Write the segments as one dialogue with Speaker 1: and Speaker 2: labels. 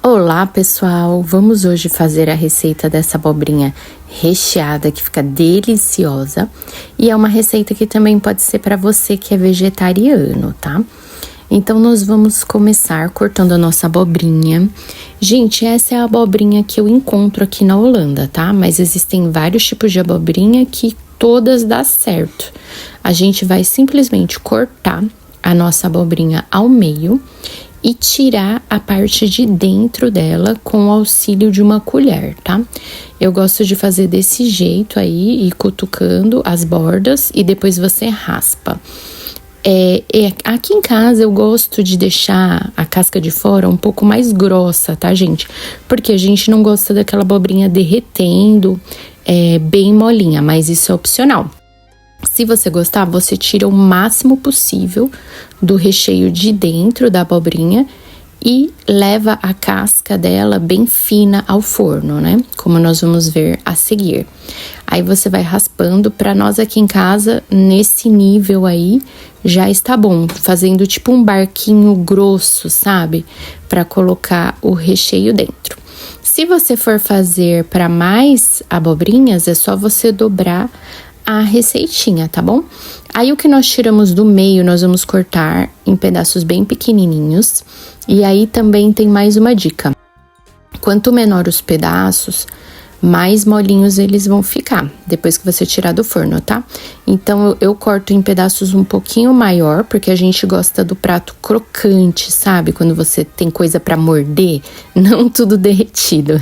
Speaker 1: Olá pessoal, vamos hoje fazer a receita dessa abobrinha recheada que fica deliciosa e é uma receita que também pode ser para você que é vegetariano, tá? Então nós vamos começar cortando a nossa abobrinha. Gente, essa é a abobrinha que eu encontro aqui na Holanda, tá? Mas existem vários tipos de abobrinha que todas dá certo. A gente vai simplesmente cortar a nossa abobrinha ao meio e tirar a parte de dentro dela com o auxílio de uma colher, tá? Eu gosto de fazer desse jeito aí, e cutucando as bordas e depois você raspa. Aqui em casa eu gosto de deixar a casca de fora um pouco mais grossa, tá, gente? Porque a gente não gosta daquela abobrinha derretendo, bem molinha, mas isso é opcional. Se você gostar, você tira o máximo possível do recheio de dentro da abobrinha e leva a casca dela bem fina ao forno, né? Como nós vamos ver a seguir. Aí você vai raspando. Para nós aqui em casa, nesse nível aí, já está bom. Fazendo tipo um barquinho grosso, sabe? Para colocar o recheio dentro. Se você for fazer para mais abobrinhas, é só você dobrar a receitinha, tá bom? Aí o que nós tiramos do meio, nós vamos cortar em pedaços bem pequenininhos. E aí também tem mais uma dica. Quanto menor os pedaços, mais molinhos eles vão ficar, depois que você tirar do forno, tá? Então, eu corto em pedaços um pouquinho maior, porque a gente gosta do prato crocante, sabe? Quando você tem coisa pra morder, não tudo derretido.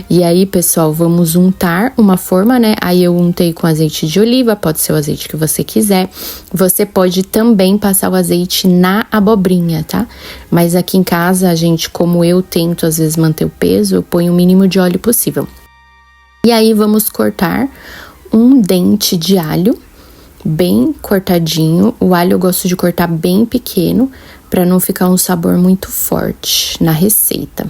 Speaker 1: E aí, pessoal, vamos untar uma forma, né? Aí eu untei com azeite de oliva, pode ser o azeite que você quiser. Você pode também passar o azeite na abobrinha, tá? Mas aqui em casa, a gente, como eu tento às vezes manter o peso, eu ponho o mínimo de óleo possível. E aí, vamos cortar um dente de alho, bem cortadinho. O alho eu gosto de cortar bem pequeno, para não ficar um sabor muito forte na receita.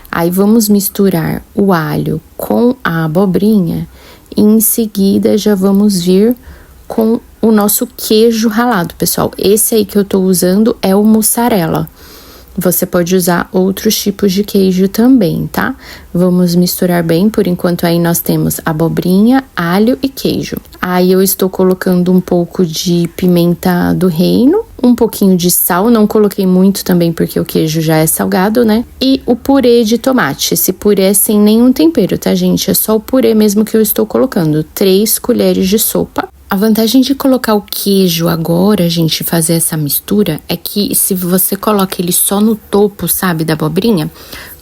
Speaker 1: Aí, vamos misturar o alho com a abobrinha e em seguida já vamos vir com o nosso queijo ralado, pessoal. Esse aí que eu tô usando é o mussarela. Você pode usar outros tipos de queijo também, tá? Vamos misturar bem, por enquanto aí nós temos abobrinha, alho e queijo. Aí eu estou colocando um pouco de pimenta do reino, um pouquinho de sal, não coloquei muito também porque o queijo já é salgado, né? E o purê de tomate, esse purê é sem nenhum tempero, tá, gente? É só o purê mesmo que eu estou colocando, 3 colheres de sopa. A vantagem de colocar o queijo agora, gente, fazer essa mistura, é que se você coloca ele só no topo, sabe, da abobrinha,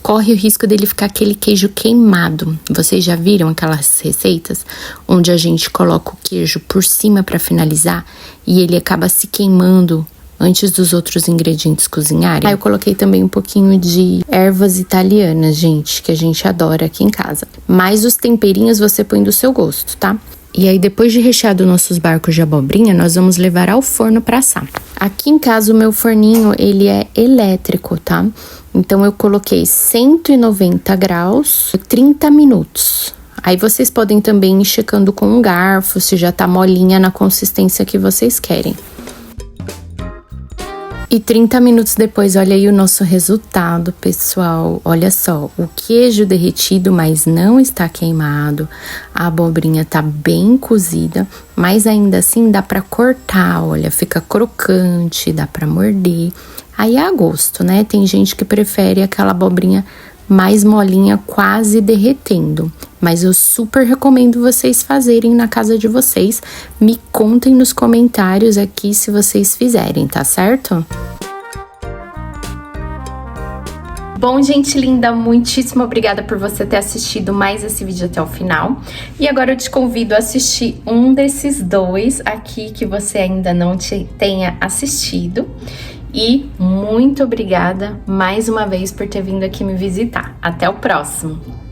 Speaker 1: corre o risco dele ficar aquele queijo queimado. Vocês já viram aquelas receitas onde a gente coloca o queijo por cima para finalizar e ele acaba se queimando antes dos outros ingredientes cozinharem? Aí eu coloquei também um pouquinho de ervas italianas, gente, que a gente adora aqui em casa. Mas os temperinhos você põe do seu gosto, tá? E aí, depois de recheado nossos barcos de abobrinha, nós vamos levar ao forno para assar. Aqui em casa, o meu forninho, ele é elétrico, tá? Então, eu coloquei 190 graus, 30 minutos. Aí, vocês podem também ir checando com um garfo, se já tá molinha na consistência que vocês querem. E 30 minutos depois, olha aí o nosso resultado, pessoal. Olha só, o queijo derretido, mas não está queimado. A abobrinha tá bem cozida, mas ainda assim dá pra cortar, olha, fica crocante, dá pra morder. Aí é a gosto, né? Tem gente que prefere aquela abobrinha mais molinha, quase derretendo. Mas eu super recomendo vocês fazerem na casa de vocês. Me contem nos comentários aqui se vocês fizerem, tá certo? Bom, gente linda, muitíssimo obrigada por você ter assistido mais esse vídeo até o final. E agora eu te convido a assistir um desses dois aqui que você ainda não tenha assistido. E muito obrigada mais uma vez por ter vindo aqui me visitar. Até o próximo!